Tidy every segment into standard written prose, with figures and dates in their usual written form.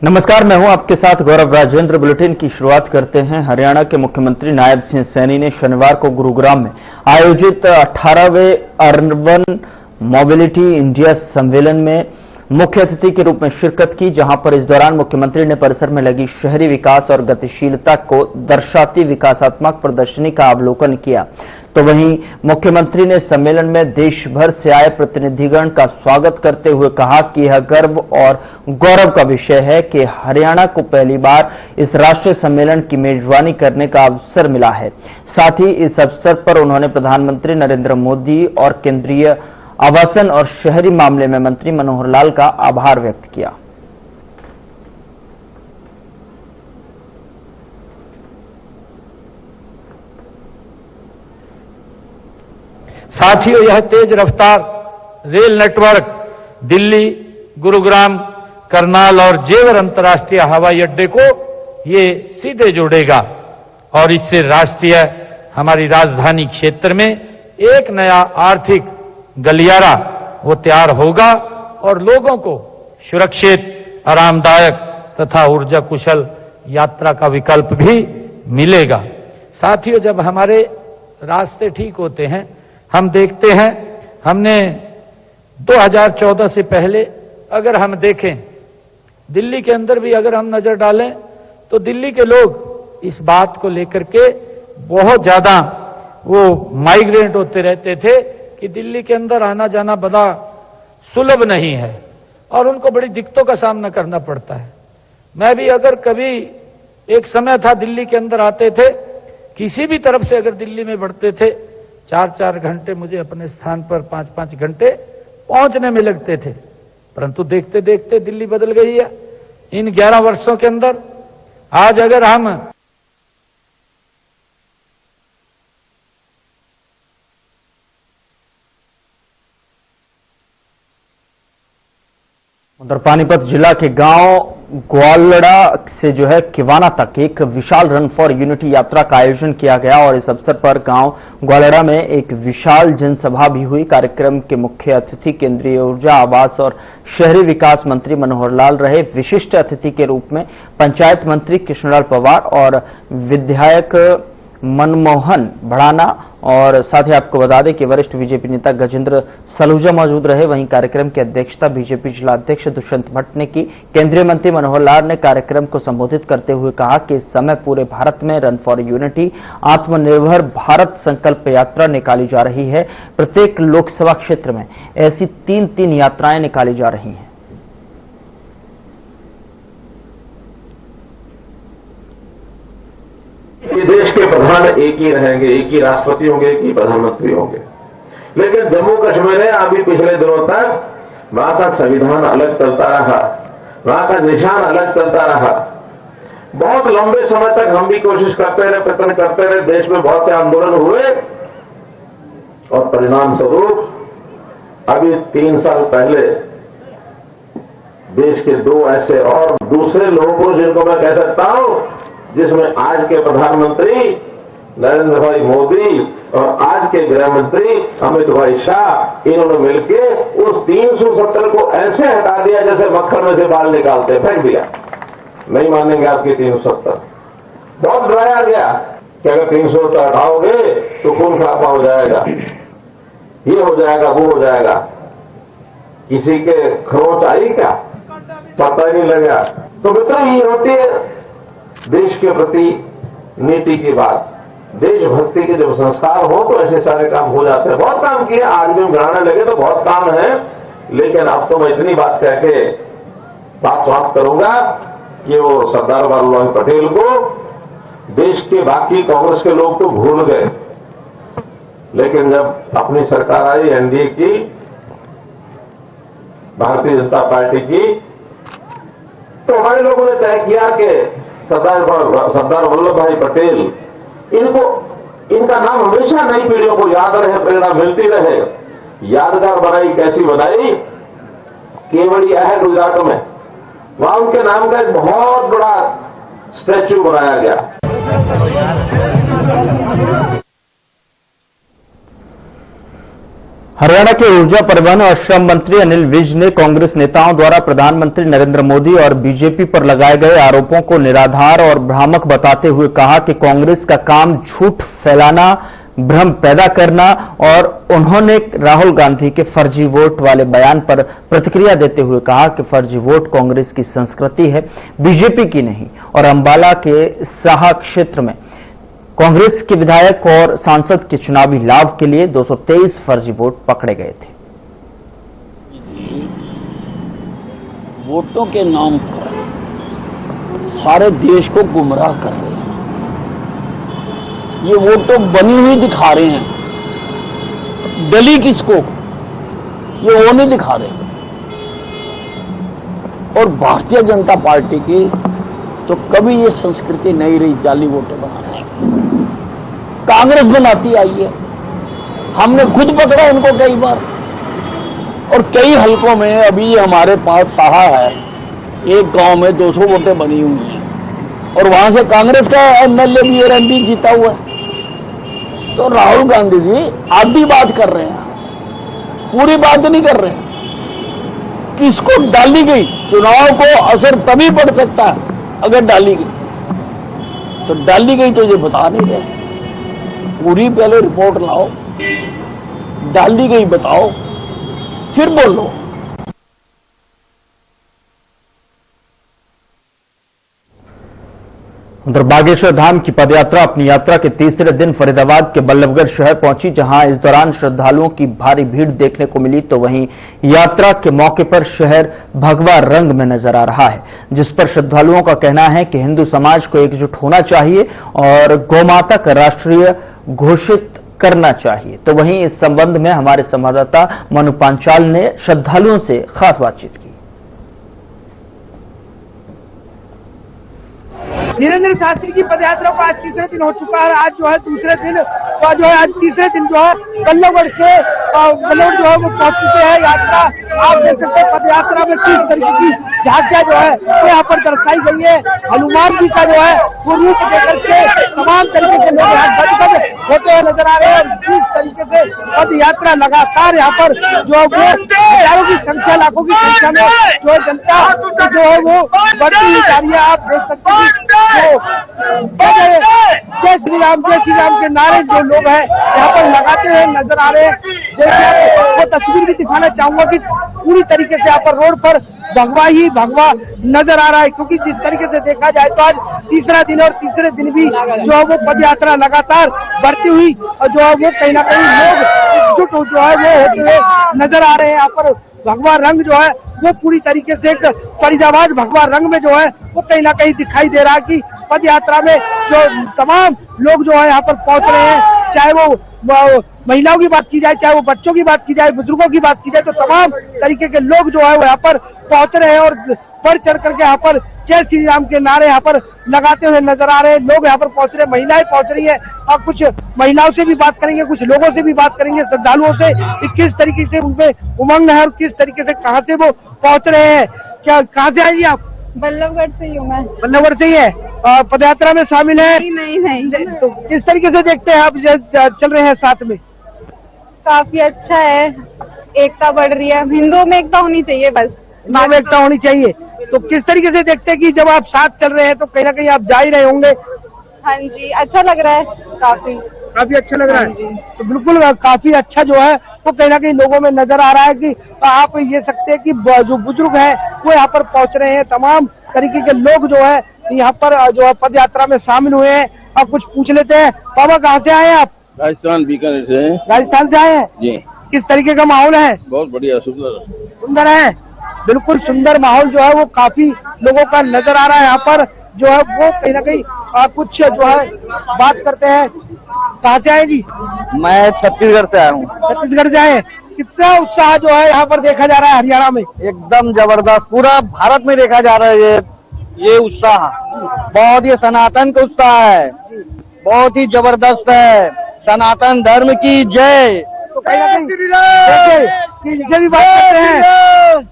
नमस्कार, मैं हूं आपके साथ गौरव राजेंद्र। बुलेटिन की शुरुआत करते हैं। हरियाणा के मुख्यमंत्री नायब सिंह सैनी ने शनिवार को गुरुग्राम में आयोजित 18वें अर्बन मोबिलिटी इंडिया सम्मेलन में मुख्य अतिथि के रूप में शिरकत की, जहां पर इस दौरान मुख्यमंत्री ने परिसर में लगी शहरी विकास और गतिशीलता को दर्शाती विकासात्मक प्रदर्शनी का अवलोकन किया। तो वहीं मुख्यमंत्री ने सम्मेलन में देश भर से आए प्रतिनिधिगण का स्वागत करते हुए कहा कि यह गर्व और गौरव का विषय है कि हरियाणा को पहली बार इस राष्ट्रीय सम्मेलन की मेजबानी करने का अवसर मिला है। साथ ही इस अवसर पर उन्होंने प्रधानमंत्री नरेंद्र मोदी और केंद्रीय आवासन और शहरी मामले में मंत्री मनोहर लाल का आभार व्यक्त किया। साथियों, यह तेज रफ्तार रेल नेटवर्क दिल्ली, गुरुग्राम, करनाल और जेवर अंतर्राष्ट्रीय हवाई अड्डे को ये सीधे जोड़ेगा और इससे राष्ट्रीय हमारी राजधानी क्षेत्र में एक नया आर्थिक गलियारा वो तैयार होगा और लोगों को सुरक्षित, आरामदायक तथा ऊर्जा कुशल यात्रा का विकल्प भी मिलेगा। साथियों, जब हमारे रास्ते ठीक होते हैं, हम देखते हैं हमने 2014 से पहले अगर हम देखें, दिल्ली के अंदर भी अगर हम नजर डालें तो दिल्ली के लोग इस बात को लेकर के बहुत ज्यादा वो माइग्रेट होते रहते थे कि दिल्ली के अंदर आना जाना बड़ा सुलभ नहीं है और उनको बड़ी दिक्कतों का सामना करना पड़ता है। मैं भी अगर कभी एक समय था दिल्ली के अंदर आते थे, किसी भी तरफ से अगर दिल्ली में बढ़ते थे, 4-4 घंटे मुझे अपने स्थान पर 5-5 घंटे पहुंचने में लगते थे। परंतु देखते देखते दिल्ली बदल गई है इन 11 वर्षों के अंदर। आज अगर हम उधर पानीपत जिला के गांव ग्वालड़ा से जो है किवाना तक एक विशाल रन फॉर यूनिटी यात्रा का आयोजन किया गया और इस अवसर पर गांव ग्वालड़ा में एक विशाल जनसभा भी हुई। कार्यक्रम के मुख्य अतिथि केंद्रीय ऊर्जा, आवास और शहरी विकास मंत्री मनोहर लाल रहे। विशिष्ट अतिथि के रूप में पंचायत मंत्री कृष्णलाल पंवार और विधायक मनमोहन भड़ाना और साथ ही आपको बता दें कि वरिष्ठ बीजेपी नेता गजेंद्र सलूजा मौजूद रहे। वहीं कार्यक्रम की अध्यक्षता बीजेपी जिला अध्यक्ष दुष्यंत भट्ट ने की। केंद्रीय मंत्री मनोहर लाल ने कार्यक्रम को संबोधित करते हुए कहा कि इस समय पूरे भारत में रन फॉर यूनिटी आत्मनिर्भर भारत संकल्प यात्रा निकाली जा रही है। प्रत्येक लोकसभा क्षेत्र में ऐसी 3-3 यात्राएं निकाली जा रही हैं। कि देश के प्रधान एक ही रहेंगे, एक ही राष्ट्रपति होंगे, एक ही प्रधानमंत्री होंगे। लेकिन जम्मू कश्मीर में अभी पिछले दिनों तक वहां का संविधान अलग चलता रहा, वहां का निशान अलग चलता रहा। बहुत लंबे समय तक हम भी कोशिश करते रहे, प्रयत्न करते रहे, देश में बहुत से आंदोलन हुए और परिणाम स्वरूप अभी 3 साल पहले देश के 2 ऐसे और दूसरे लोगों को, जिनको मैं कह सकता हूं, जिसमें आज के प्रधानमंत्री नरेंद्र भाई मोदी और आज के गृह मंत्री अमित भाई शाह, इन्होंने मिलकर उस 370 को ऐसे हटा दिया जैसे मक्खन में से बाल निकालते, फेंक दिया। नहीं मानेंगे आपकी 370। बहुत डराया गया कि अगर 370 हटाओगे तो खून खराबा हो जाएगा, ये हो जाएगा, वो हो जाएगा। किसी के खरोच आई क्या, पता ही नहीं लगा। तो मित्रों, ये होती है देश के प्रति नीति की बात। देशभक्ति के जब संस्कार हो तो ऐसे सारे काम हो जाते हैं। बहुत काम किए, आज भी हम गिनाने लगे तो बहुत काम है, लेकिन अब तो मैं इतनी बात कह के बात समाप्त करूंगा कि वो सरदार वल्लभ भाई पटेल को देश के बाकी कांग्रेस के लोग तो भूल गए, लेकिन जब अपनी सरकार आई एनडीए की, भारतीय जनता पार्टी की, तो हमारे लोगों ने तय किया कि सरदार वल्लभ भाई पटेल, इनका नाम हमेशा नई पीढ़ियों को याद रहे, प्रेरणा मिलती रहे। यादगार बनाई, कैसी बनाई? केवड़िया है गुजरात में, वहां उनके नाम का एक बहुत बड़ा स्टैच्यू बनाया गया। हरियाणा के ऊर्जा परिवहन और श्रम मंत्री अनिल विज ने कांग्रेस नेताओं द्वारा प्रधानमंत्री नरेंद्र मोदी और बीजेपी पर लगाए गए आरोपों को निराधार और भ्रामक बताते हुए कहा कि कांग्रेस का काम झूठ फैलाना, भ्रम पैदा करना, और उन्होंने राहुल गांधी के फर्जी वोट वाले बयान पर प्रतिक्रिया देते हुए कहा कि फर्जी वोट कांग्रेस की संस्कृति है, बीजेपी की नहीं। और अंबाला के साहा क्षेत्र में कांग्रेस के विधायक और सांसद के चुनावी लाभ के लिए 223 फर्जी वोट पकड़े गए थे। वोटों के नाम पर सारे देश को गुमराह कर रहे हैं। ये वोटों बनी हुई दिखा रहे हैं, डली किसको, ये वो नहीं दिखा रहे। और भारतीय जनता पार्टी की तो कभी ये संस्कृति नहीं रही जाली वोटें बनाने की। कांग्रेस बनाती आई है, हमने खुद पकड़ा इनको कई बार, और कई हलकों में अभी हमारे पास साहा है, एक गांव में 200 वोटें बनी हुई हैं, और वहां से कांग्रेस का एमएलए भी और एमपी जीता हुआ है। तो राहुल गांधी जी आधी बात कर रहे हैं, पूरी बात नहीं कर रहे हैं। किसको डाली गई, चुनाव को असर तभी पड़ सकता है अगर डाली गई, तो डाली गई तो ये बता नहीं रहे। पूरी पहले रिपोर्ट लाओ, डाली गई बताओ, फिर बोलो। उधर बागेश्वर धाम की पदयात्रा अपनी यात्रा के तीसरे दिन फरीदाबाद के बल्लभगढ़ शहर पहुंची, जहां इस दौरान श्रद्धालुओं की भारी भीड़ देखने को मिली। तो वहीं यात्रा के मौके पर शहर भगवा रंग में नजर आ रहा है, जिस पर श्रद्धालुओं का कहना है कि हिंदू समाज को एकजुट होना चाहिए और गौमाता का राष्ट्रीय घोषित करना चाहिए। तो वहीं इस संबंध में हमारे संवाददाता मनु पांचाल ने श्रद्धालुओं से खास बातचीत की। धीरेन्द्र शास्त्री की पदयात्रा को आज तीसरे दिन हो चुका है। आज जो है दूसरे दिन जो है आज तीसरे दिन जो है बल्लभगढ़ से बल्लभगढ़ जो है वो पहुंच चुके हैं। यात्रा आप देख सकते हैं, पदयात्रा में किस तरीके की झांकियां जो है वो यहाँ पर दर्शाई गई है। हनुमान जी का जो है वो रूप देकर के तमाम तरीके के लोग यहाँ गदगद होते हुए नजर आ रहे हैं। जिस तरीके से पद यात्रा लगातार यहाँ पर जो है वो हजारों की संख्या, लाखों की संख्या में जो है जनता जो है वो बढ़ती हुई जा रही है। आप देख सकते हैं जय श्री राम के नारे जो लोग हैं यहाँ पर लगाते हुए नजर आ रहे हैं। देखिए वो तस्वीर भी दिखाना चाहूंगा कि पूरी तरीके से यहाँ पर रोड पर भगवा ही भगवा नजर आ रहा है, क्योंकि जिस तरीके से देखा जाए तो आज तीसरा दिन और तीसरे दिन भी जो है वो पद यात्रा लगातार बढ़ती हुई और जो है वो कहीं ना कहीं लोग एकजुट जो है वो होते हुए नजर आ रहे हैं। यहाँ पर भगवा रंग जो है वो पूरी तरीके से एक फरीदाबाद भगवा रंग में जो है वो कहीं ना कहीं दिखाई दे रहा है कि पद यात्रा में जो तमाम लोग जो है यहाँ पर पहुंच रहे हैं, चाहे वो महिलाओं की बात की जाए, चाहे वो बच्चों की बात की जाए, बुजुर्गों की बात की जाए, तो तमाम तरीके के लोग जो है वो यहाँ पर पहुंच रहे हैं और बढ़ चढ़ करके यहाँ पर जय श्री राम के नारे यहाँ पर लगाते हुए नजर आ रहे हैं। लोग यहाँ पर पहुंच रहे हैं, महिलाएं पहुंच रही है, और कुछ महिलाओं से भी बात करेंगे, कुछ लोगों से भी बात करेंगे, श्रद्धालुओं से, किस तरीके से उनमें उमंग है और किस तरीके से कहाँ से वो पहुंच रहे हैं। क्या कहाँ से आएगी आप? बल्लभगढ़ से ही हूँ मैं। बल्लभगढ़ से ही है, पदयात्रा में शामिल है? नहीं। तो किस तरीके से देखते हैं आप चल रहे हैं साथ में? काफी अच्छा है, एकता बढ़ रही है। हिंदुओं में एकता होनी चाहिए, बस हिंदुओं में एकता होनी चाहिए। तो किस तरीके से देखते हैं कि जब आप साथ चल रहे हैं तो कहीं ना कहीं आप जा ही रहे होंगे? हाँ जी, अच्छा लग रहा है, काफी अच्छा लग रहा है। तो बिल्कुल काफी अच्छा जो है वो कहीं ना कहीं लोगों में नजर आ रहा है कि आप ये सकते हैं कि जो बुजुर्ग है वो यहाँ पर पहुंच रहे हैं, तमाम तरीके के लोग जो है यहाँ पर जो है पद यात्रा में शामिल हुए हैं। आप कुछ पूछ लेते हैं। बाबा कहाँ से आए हैं आप? राजस्थान, बीकानेर से। राजस्थान से आए हैं जी। किस तरीके का माहौल है? बहुत बढ़िया, सुंदर है, बिल्कुल सुंदर माहौल जो है वो काफी लोगों का नजर आ रहा है। यहाँ पर जो है वो कहीं ना कहीं कुछ जो है बात करते हैं। कहाँ से आए जी? मैं छत्तीसगढ़ से आया हूँ। छत्तीसगढ़ से आए। कितना उत्साह जो है यहाँ पर देखा जा रहा है हरियाणा में? एकदम जबरदस्त, पूरा भारत में देखा जा रहा है ये उत्साह। बहुत ही सनातन का उत्साह है, बहुत ही जबरदस्त है। सनातन धर्म की जय। तो कहीं ना कहीं इनसे भी बात करते हैं।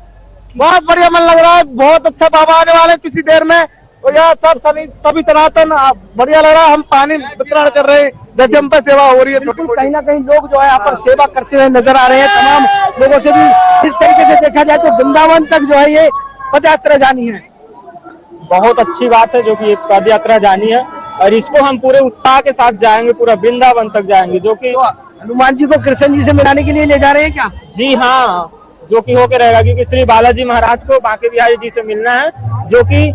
बहुत बढ़िया मन लग रहा है, बहुत अच्छा बाबा आने वाले किसी देर में, तो यहाँ सब सभी सनातन बढ़िया लग रहा है। हम पानी वितरण कर रहे हैं, जजम पर सेवा हो रही है। बिल्कुल कहीं ना कहीं लोग जो है यहाँ पर सेवा करते हुए नजर आ रहे हैं। तमाम लोगों से भी इस तरीके से देखा जाए तो वृंदावन तक जो है ये पद यात्रा जानी है। बहुत अच्छी बात है जो कि ये पद यात्रा जानी है और इसको हम पूरे उत्साह के साथ जाएंगे, पूरा वृंदावन तक जाएंगे। जो कि हनुमान जी को कृष्ण जी से मिलाने के लिए ले जा रहे हैं क्या? जी हाँ, जो कि होके रहेगा क्योंकि श्री बालाजी महाराज को बांके बिहारी जी से मिलना है, जो कि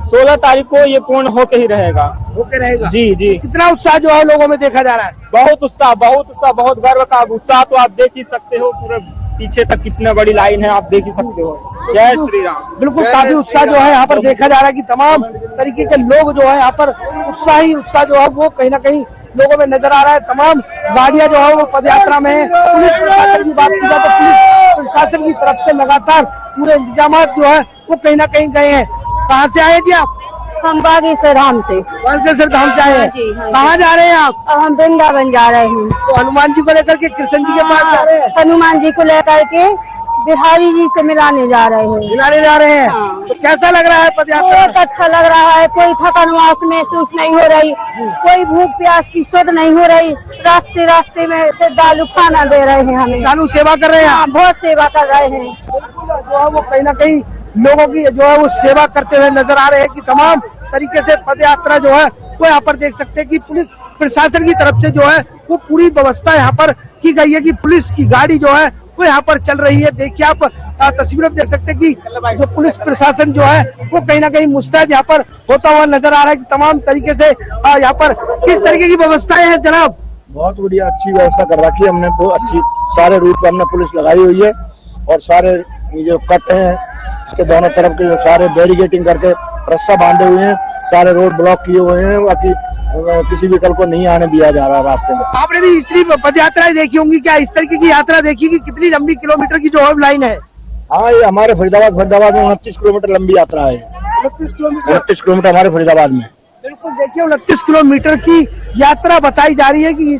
16 तारीख को ये पूर्ण होके ही रहेगा। होके रहेगा जी जी। कितना उत्साह जो है लोगों में देखा जा रहा है? बहुत उत्साह, बहुत गर्व का उत्साह तो आप देख ही सकते हो। पूरे पीछे तक कितनी बड़ी लाइन है, आप देख ही सकते हो। जय श्री राम। बिल्कुल काफी उत्साह जो है यहाँ पर देखा जा रहा है कि तमाम तरीके के लोग जो है यहाँ पर उत्साह जो है वो कहीं ना कहीं लोगों में नजर आ रहा है। तमाम गाड़ियां जो है वो पदयात्रा में है। पुलिस प्रशासन की बात की जाए तो पुलिस प्रशासन की तरफ से लगातार पूरे इंतजाम जो है वो कहीं ना कहीं गए हैं। कहाँ से आए जी आप? हम बागेश्वर धाम से। बागेश्वर धाम से आए हैं। कहाँ जा रहे हैं आप? अब हम वृंदावन जा रहे हैं। तो हनुमान जी को लेकर के कृष्ण जी के पास जा रहे हैं? हनुमान जी को लेकर के बिहारी जी से मिलाने जा रहे हैं। मिलाने जा रहे हैं। हाँ। तो कैसा लग रहा है पदयात्रा? बहुत अच्छा लग रहा है। कोई थकान महसूस नहीं हो रही, कोई भूख प्यास की सुध नहीं हो रही। रास्ते में श्रद्धालु खाना दे रहे हैं, हमें चालू सेवा कर रहे हैं। हाँ, बहुत सेवा कर रहे हैं। जो है वो कहीं ना कहीं लोगों की जो है वो सेवा करते हुए नजर आ रहे हैं कि तमाम तरीके से पदयात्रा जो है वो यहाँ पर देख सकते हैं कि पुलिस प्रशासन की तरफ से जो है वो पूरी व्यवस्था यहाँ पर की गई है कि पुलिस की गाड़ी जो है वो यहाँ पर चल रही है। देखिए आप तस्वीरों में देख सकते हैं कि जो पुलिस प्रशासन जो है वो कहीं ना कहीं मुस्तैद यहाँ पर होता हुआ नजर आ रहा है कि तमाम तरीके से यहाँ पर किस तरीके की व्यवस्थाएं हैं जनाब? बहुत बढ़िया, अच्छी व्यवस्था कर रखी है हमने। बहुत अच्छी, सारे रूट पर हमने पुलिस लगाई हुई है और सारे जो कट हैं इसके दोनों तरफ के सारे बैरिकेटिंग करके रस्सा बांधे हुए हैं। सारे रोड ब्लॉक किए हुए हैं, बाकी किसी व्हीकल को नहीं आने दिया जा रहा रास्ते में। आपने भी इतनी पद यात्राएं देखी होंगी, क्या इस तरीके की यात्रा देखी कि कितनी लंबी किलोमीटर की जो है लाइन है? हाँ, ये हमारे फरीदाबाद में 29 किलोमीटर लंबी यात्रा है। 29 किलोमीटर? 29 किलोमीटर हमारे फरीदाबाद में। बिल्कुल, देखिए 29 किलोमीटर की यात्रा बताई जा रही है कि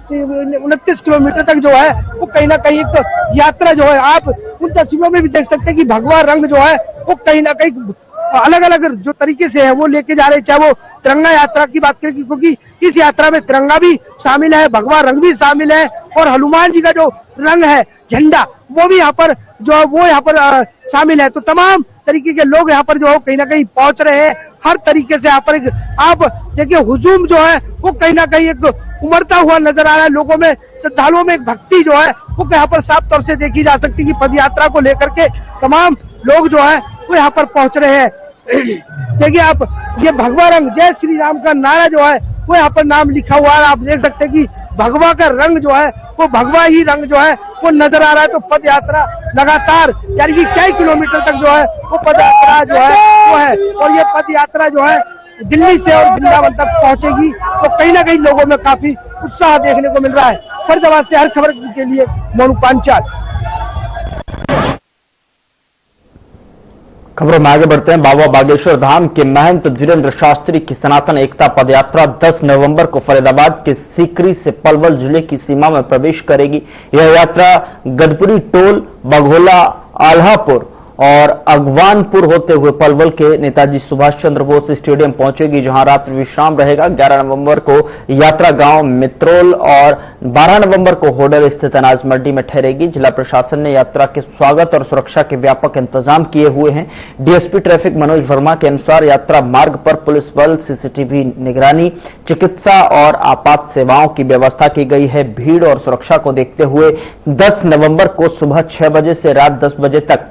29 किलोमीटर तक जो है वो कहीं ना कहीं एक यात्रा जो है आप उन तस्वीरों में भी देख सकते हैं कि भगवा रंग जो है वो कहीं ना कहीं अलग अलग जो तरीके से है वो लेके जा रहे हैं। चाहे वो तिरंगा यात्रा की बात करें क्योंकि इस यात्रा में तिरंगा भी शामिल है, भगवा रंग भी शामिल है और हनुमान जी का जो रंग है झंडा वो भी यहाँ पर जो है वो यहाँ पर शामिल है। तो तमाम तरीके के लोग यहाँ पर जो है कहीं ना कहीं पहुंच रहे हैं। हर तरीके से यहाँ पर आप देखिए हुजूम जो है वो कहीं ना कहीं एक उमड़ता हुआ नजर आ रहा है। लोगों में, श्रद्धालुओं में एक भक्ति जो है वो यहाँ पर साफ तौर से देखी जा सकती है कि पद यात्रा को लेकर के तमाम लोग जो है वो यहाँ पर पहुंच रहे हैं। देखिए आप, ये भगवा रंग जय श्री राम का नारा जो है वो यहाँ पर नाम लिखा हुआ है। आप देख सकते हैं कि भगवा का रंग जो है वो भगवा ही रंग जो है वो नजर आ रहा है। तो पद यात्रा लगातार यानी कि कई किलोमीटर तक जो है वो पद यात्रा जो है वो है और ये पद यात्रा जो है दिल्ली से और वृंदावन तक पहुंचेगी। तो कहीं ना कहीं लोगों में काफी उत्साह देखने को मिल रहा है। फरीदाबाद से हर खबर के लिए मोनू पांचाल। खबरों में आगे बढ़ते हैं। बाबा बागेश्वर धाम के महंत धीरेन्द्र शास्त्री की सनातन एकता पदयात्रा 10 नवंबर को फरीदाबाद के सीकरी से पलवल जिले की सीमा में प्रवेश करेगी। यह यात्रा गदपुरी टोल, बघोला, आल्हापुर और अगवानपुर होते हुए पलवल के नेताजी सुभाष चंद्र बोस स्टेडियम पहुंचेगी, जहां रात्रि विश्राम रहेगा। 11 नवंबर को यात्रा गांव मित्रोल और 12 नवंबर को होडल स्थित अनाज मंडी में ठहरेगी। जिला प्रशासन ने यात्रा के स्वागत और सुरक्षा के व्यापक इंतजाम किए हुए हैं। डीएसपी ट्रैफिक मनोज वर्मा के अनुसार यात्रा मार्ग पर पुलिस बल, सीसीटीवी निगरानी, चिकित्सा और आपात सेवाओं की व्यवस्था की गई है। भीड़ और सुरक्षा को देखते हुए 10 नवंबर को सुबह 6 बजे से रात 10 बजे तक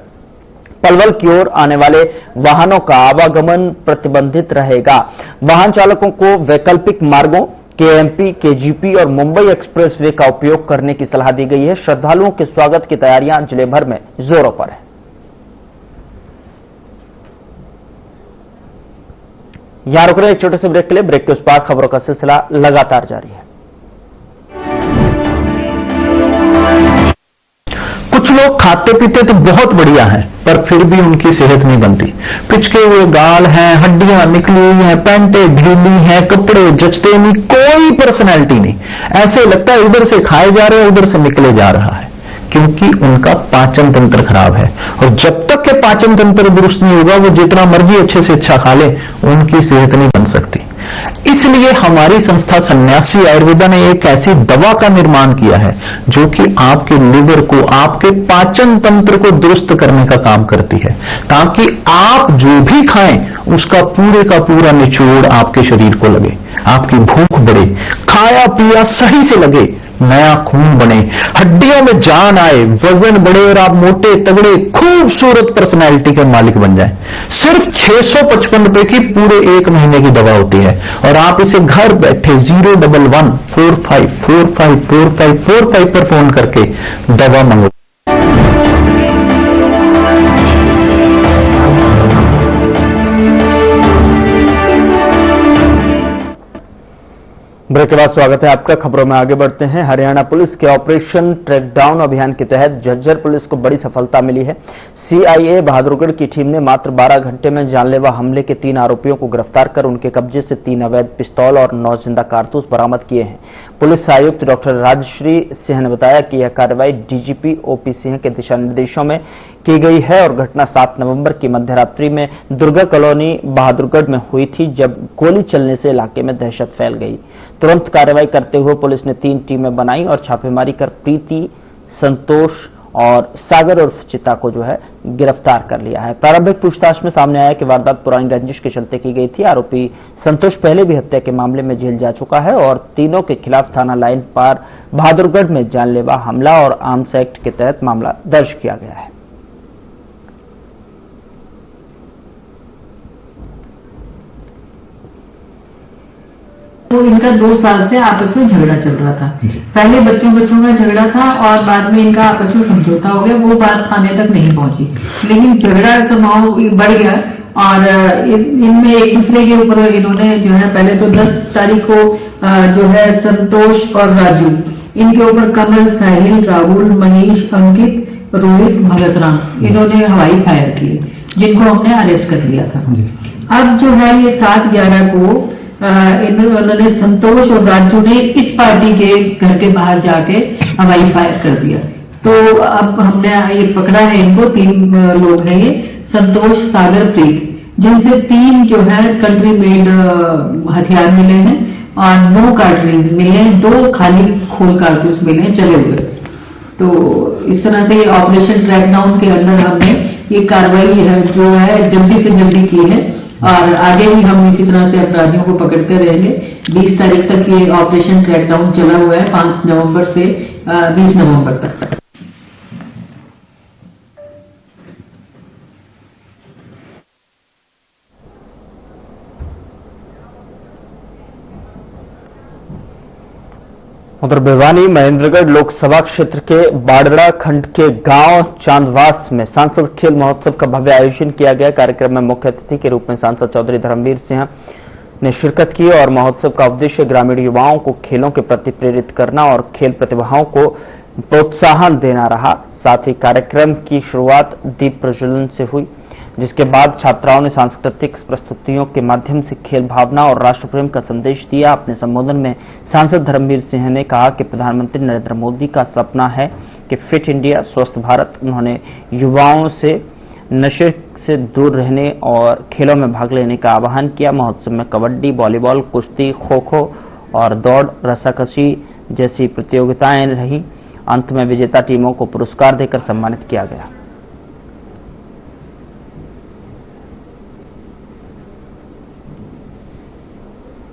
पलवल की ओर आने वाले वाहनों का आवागमन प्रतिबंधित रहेगा। वाहन चालकों को वैकल्पिक मार्गों केएमपी, केजीपी और मुंबई एक्सप्रेसवे का उपयोग करने की सलाह दी गई है। श्रद्धालुओं के स्वागत की तैयारियां जिले भर में जोरों पर है। यहां रुक रहे एक छोटे से ब्रेक के लिए। ब्रेक के उस पार खबरों का सिलसिला लगातार जारी है। कुछ लोग खाते पीते तो बहुत बढ़िया हैं, पर फिर भी उनकी सेहत नहीं बनती। पिचके हुए गाल हैं, हड्डियां निकली हुई हैं, पैंटें ढीली हैं, कपड़े जचते नहीं, कोई पर्सनैलिटी नहीं। ऐसे लगता है इधर से खाए जा रहे हैं, उधर से निकले जा रहा है। क्योंकि उनका पाचन तंत्र खराब है। और जब तक के पाचन तंत्र दुरुस्त नहीं होगा, वो जितना मर्जी अच्छे से अच्छा खा ले, उनकी सेहत नहीं बन सकती। इसलिए हमारी संस्था सन्यासी आयुर्वेदा ने एक ऐसी दवा का निर्माण किया है जो कि आपके लिवर को, आपके पाचन तंत्र को दुरुस्त करने का काम करती है, ताकि आप जो भी खाएं उसका पूरे का पूरा निचोड़ आपके शरीर को लगे, आपकी भूख बढ़े, खाया पिया सही से लगे, नया खून बने, हड्डियों में जान आए, वजन बढ़े और आप मोटे तगड़े खूबसूरत पर्सनैलिटी के मालिक बन जाएं। सिर्फ 655 रुपए की पूरे 1 महीने की दवा होती है और आप इसे घर बैठे 01145454545 पर फोन करके दवा मंगो। ब्रेक के बाद स्वागत है आपका। खबरों में आगे बढ़ते हैं। हरियाणा पुलिस के ऑपरेशन ट्रैकडाउन अभियान के तहत झज्जर पुलिस को बड़ी सफलता मिली है। सीआईए बहादुरगढ़ की टीम ने मात्र 12 घंटे में जानलेवा हमले के 3 आरोपियों को गिरफ्तार कर उनके कब्जे से 3 अवैध पिस्तौल और 9 जिंदा कारतूस बरामद किए हैं। पुलिस आयुक्त डॉक्टर राजश्री सिंह ने बताया कि यह कार्रवाई डीजीपी ओपी सिंह के दिशा निर्देशों में की गई है और घटना 7 नवंबर की मध्यरात्रि में दुर्गा कॉलोनी बहादुरगढ़ में हुई थी, जब गोली चलने से इलाके में दहशत फैल गई। तुरंत कार्रवाई करते हुए पुलिस ने 3 टीमें बनाई और छापेमारी कर प्रीति, संतोष और सागर उर्फ चिता को गिरफ्तार कर लिया है। प्रारंभिक पूछताछ में सामने आया कि वारदात पुरानी रंजिश के चलते की गई थी। आरोपी संतोष पहले भी हत्या के मामले में जेल जा चुका है और तीनों के खिलाफ थाना लाइन पार बहादुरगढ़ में जानलेवा हमला और आर्म्स एक्ट के तहत मामला दर्ज किया गया है। तो इनका 2 साल से आपस में झगड़ा चल रहा था। पहले बच्चों का झगड़ा था और बाद में इनका आपस में समझौता हो गया। वो बात थाने तक नहीं पहुंची, लेकिन झगड़ा स्वभाव बढ़ गया और इनमें एक दूसरे के ऊपर इन्होंने पहले तो 10 तारीख को संतोष और राजू, इनके ऊपर कमल, साहिल, राहुल, मनीष, अंकित, रोहित, भगत राम, इन्होंने हवाई फायर किए, जिनको हमने अरेस्ट कर लिया था। अब ये 7/11 को इन्होंने संतोष और राजू ने इस पार्टी के घर के बाहर जाके हवाई फायर कर दिया। तो अब हमने ये पकड़ा है इनको। 3 लोग हैं ये, संतोष, सागर, प्रीत, जिनसे 3 कंट्री मेड हथियार मिले हैं और 9 कार्ट्रिज मिले हैं, 2 खाली खोल कारतूस मिले हैं चले हुए। तो इस तरह से ऑपरेशन ट्रैकडाउन के अंदर हमने ये कार्रवाई जल्दी से जल्दी की है और आगे भी हम इसी तरह से अपराधियों को पकड़ते रहेंगे। 20 तारीख तक ये ऑपरेशन ट्रैकडाउन चला हुआ है, 5 नवंबर से 20 नवंबर तक। उधर भिवानी महेंद्रगढ़ लोकसभा क्षेत्र के बाड़ड़ा खंड के गांव चांदवास में सांसद खेल महोत्सव का भव्य आयोजन किया गया। कार्यक्रम में मुख्य अतिथि के रूप में सांसद चौधरी धर्मवीर सिंह ने शिरकत की और महोत्सव का उद्देश्य ग्रामीण युवाओं को खेलों के प्रति प्रेरित करना और खेल प्रतिभाओं को प्रोत्साहन देना रहा। साथ ही कार्यक्रम की शुरुआत दीप प्रज्वलन से हुई, जिसके बाद छात्राओं ने सांस्कृतिक प्रस्तुतियों के माध्यम से खेल भावना और राष्ट्र प्रेम का संदेश दिया। अपने संबोधन में सांसद धर्मवीर सिंह ने कहा कि प्रधानमंत्री नरेंद्र मोदी का सपना है कि फिट इंडिया, स्वस्थ भारत। उन्होंने युवाओं से नशे से दूर रहने और खेलों में भाग लेने का आह्वान किया। महोत्सव में कबड्डी, वॉलीबॉल, कुश्ती, खो खो और दौड़, रस्साकशी जैसी प्रतियोगिताएं रही। अंत में विजेता टीमों को पुरस्कार देकर सम्मानित किया गया।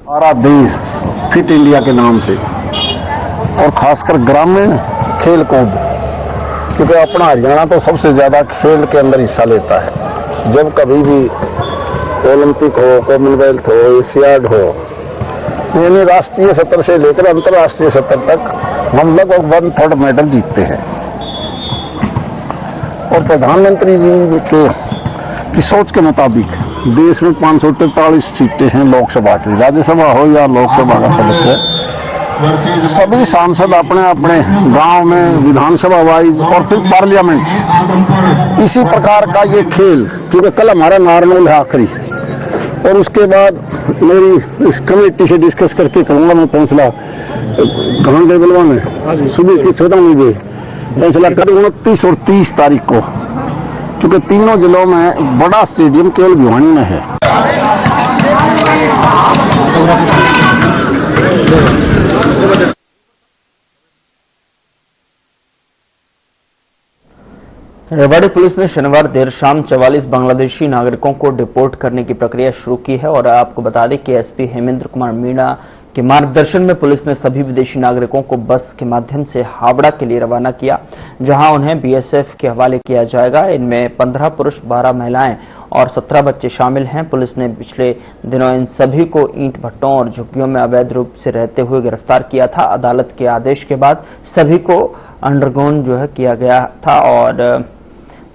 सारा देश फिट इंडिया के नाम से और खासकर ग्रामीण खेल कूद, क्योंकि अपना हरियाणा तो सबसे ज्यादा खेल के अंदर हिस्सा लेता है। जब कभी भी ओलंपिक हो, कॉमनवेल्थ हो, एशियाड हो, यानी राष्ट्रीय स्तर से लेकर अंतर्राष्ट्रीय स्तर तक हम लगभग 1/3 मेडल जीतते हैं। और प्रधानमंत्री जी की सोच के मुताबिक देश में 543 सीटें हैं लोकसभा की, राज्यसभा हो या लोकसभा का सदस्य। सभी सांसद अपने अपने गांव में विधानसभा वाइज और फिर पार्लियामेंट, इसी प्रकार का ये खेल, क्योंकि कल हमारा नारनौल है आखिरी, और उसके बाद मेरी इस कमेटी से डिस्कस करके कहूंगा मैं पहुंचला कहाँ गए बलवा में सुबह की 14 बजे फैसला करें 29 और 30 तारीख को, क्योंकि तीनों जिलों में बड़ा स्टेडियम केवल भिवानी में है। रेवाड़ी पुलिस ने शनिवार देर शाम 44 बांग्लादेशी नागरिकों को डिपोर्ट करने की प्रक्रिया शुरू की है और आपको बता दें कि एसपी हेमेंद्र कुमार मीणा के मार्गदर्शन में पुलिस ने सभी विदेशी नागरिकों को बस के माध्यम से हावड़ा के लिए रवाना किया, जहां उन्हें बीएसएफ के हवाले किया जाएगा। इनमें 15 पुरुष, 12 महिलाएं और 17 बच्चे शामिल हैं। पुलिस ने पिछले दिनों इन सभी को ईंट भट्टों और झुग्गियों में अवैध रूप से रहते हुए गिरफ्तार किया था। अदालत के आदेश के बाद सभी को अंडरग्राउंड किया गया था और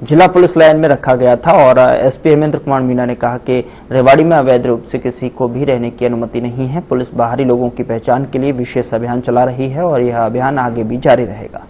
जिला पुलिस लाइन में रखा गया था। और एसपी हेमेंद्र कुमार मीणा ने कहा कि रेवाड़ी में अवैध रूप से किसी को भी रहने की अनुमति नहीं है। पुलिस बाहरी लोगों की पहचान के लिए विशेष अभियान चला रही है और यह अभियान आगे भी जारी रहेगा।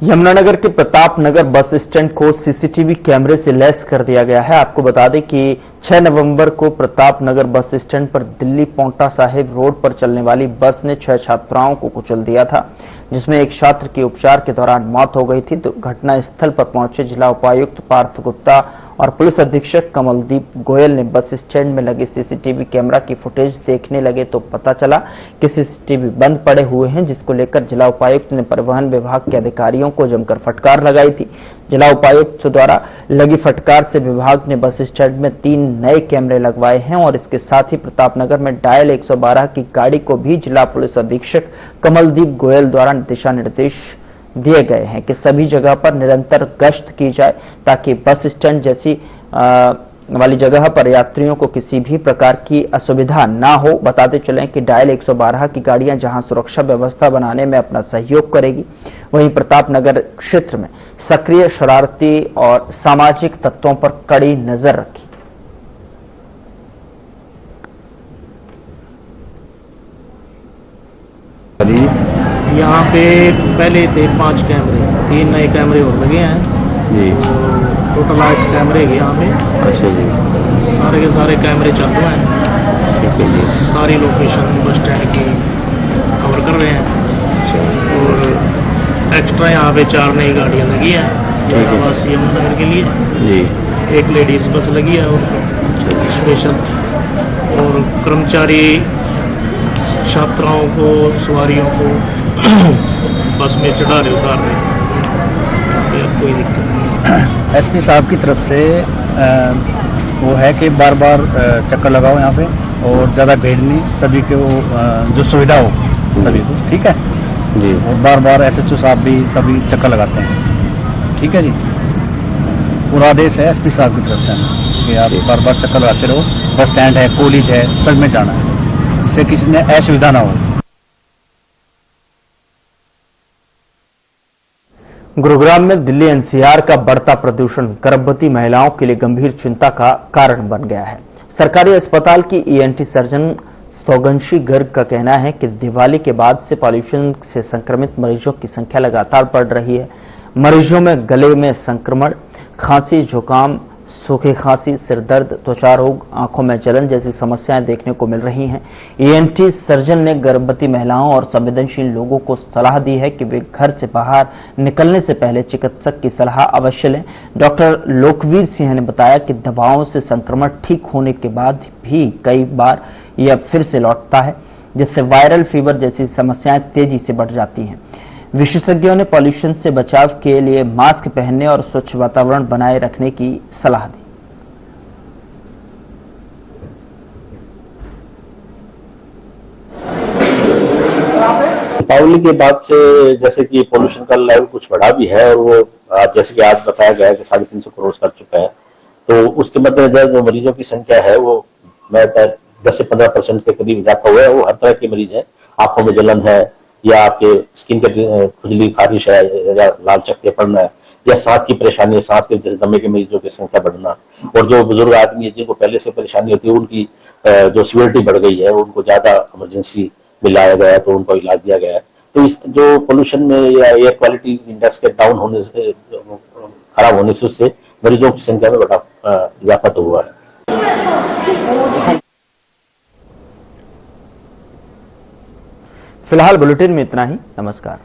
यमुनानगर के प्रताप नगर बस स्टैंड को सीसीटीवी कैमरे से लैस कर दिया गया है। आपको बता दें कि 6 नवंबर को प्रताप नगर बस स्टैंड पर दिल्ली पौंटा साहिब रोड पर चलने वाली बस ने 6 छात्राओं को कुचल दिया था, जिसमें एक छात्र की उपचार के दौरान मौत हो गई थी। घटना स्थल पर पहुंचे जिला उपायुक्त पार्थ गुप्ता और पुलिस अधीक्षक कमलदीप गोयल ने बस स्टैंड में लगे सीसीटीवी कैमरा की फुटेज देखने लगे तो पता चला कि सीसीटीवी बंद पड़े हुए हैं, जिसको लेकर जिला उपायुक्त ने परिवहन विभाग के अधिकारियों को जमकर फटकार लगाई थी। जिला उपायुक्त द्वारा लगी फटकार से विभाग ने बस स्टैंड में 3 नए कैमरे लगवाए हैं और इसके साथ ही प्रतापनगर में डायल 112 की गाड़ी को भी जिला पुलिस अधीक्षक कमलदीप गोयल द्वारा दिशा निर्देश दिए गए हैं कि सभी जगह पर निरंतर गश्त की जाए ताकि बस स्टैंड जैसी वाली जगह पर यात्रियों को किसी भी प्रकार की असुविधा ना हो। बताते चलें कि डायल 112 की गाड़ियां जहां सुरक्षा व्यवस्था बनाने में अपना सहयोग करेगी, वहीं प्रतापनगर क्षेत्र में सक्रिय शरारती और सामाजिक तत्वों पर कड़ी नजर रखी। यहाँ पे पहले थे 5 कैमरे, 3 नए कैमरे और लगे हैं जी। टोटल 8 कैमरे हैं यहाँ पे। अच्छा जी। सारे के सारे कैमरे चल रहे हैं। ठीक है जी। सारी लोकेशन बस स्टैंड की कवर कर रहे हैं। और एक्स्ट्रा यहाँ पे 4 नई गाड़ियाँ लगी हैं जहानाबाद यमुनानगर के लिए जी। एक लेडीज बस लगी है और स्पेशल, और कर्मचारी छात्राओं को, सवारियों को बस में चढ़ा रहे, उतार रहे, कोई दिक्कत नहीं। एसपी साहब की तरफ से वो है कि बार बार चक्कर लगाओ यहाँ पे और ज़्यादा भीड़ नहीं, सभी को जो सुविधा हो सभी को, ठीक है जी। और बार बार एसएचओ साहब भी सभी चक्कर लगाते हैं, ठीक है जी। पूरा आदेश है एसपी साहब की तरफ से कि आप बार बार चक्कर लगाते रहो। बस स्टैंड है, कॉलेज है, सब में जाना है, इससे किसी ने असुविधा ना हो। गुरुग्राम में दिल्ली एनसीआर का बढ़ता प्रदूषण गर्भवती महिलाओं के लिए गंभीर चिंता का कारण बन गया है। सरकारी अस्पताल की ईएनटी सर्जन सौगंशी गर्ग का कहना है कि दिवाली के बाद से पॉल्यूशन से संक्रमित मरीजों की संख्या लगातार बढ़ रही है। मरीजों में गले में संक्रमण, खांसी, जुकाम, सूखी खांसी, सिरदर्द, त्वचा रोग, आंखों में जलन जैसी समस्याएं देखने को मिल रही हैं। ईएनटी सर्जन ने गर्भवती महिलाओं और संवेदनशील लोगों को सलाह दी है कि वे घर से बाहर निकलने से पहले चिकित्सक की सलाह अवश्य लें। डॉक्टर लोकवीर सिंह ने बताया कि दवाओं से संक्रमण ठीक होने के बाद भी कई बार यह फिर से लौटता है, जिससे वायरल फीवर जैसी समस्याएं तेजी से बढ़ जाती हैं। विशेषज्ञों ने पॉल्यूशन से बचाव के लिए मास्क पहनने और स्वच्छ वातावरण बनाए रखने की सलाह दी। दीपावली के बाद से जैसे कि पॉल्यूशन का लेवल कुछ बढ़ा भी है और वो जैसे कि आज बताया गया है कि 350 करोड़ कर चुका है, तो उसके मद्देनजर जो मरीजों की संख्या है वो 10 से 15% के करीब इजाफा हुआ है। वो हर तरह के मरीज हैं, आंखों में जलन है या आपके स्किन के खुजली, खारिश है या लाल चकत्ते पड़ना है या सांस की परेशानी है, सांस के दमे के मरीजों की संख्या बढ़ना, और जो बुजुर्ग आदमी है जिनको पहले से परेशानी होती है उनकी जो सीवियरिटी बढ़ गई है, उनको ज्यादा इमरजेंसी में लाया गया है तो उनको इलाज दिया गया है। तो इस जो पोल्यूशन में या एयर क्वालिटी इंडेक्स के डाउन होने से, खराब होने से, उससे मरीजों की संख्या में बड़ा इजाफा तो हुआ है। फिलहाल बुलेटिन में इतना ही। नमस्कार।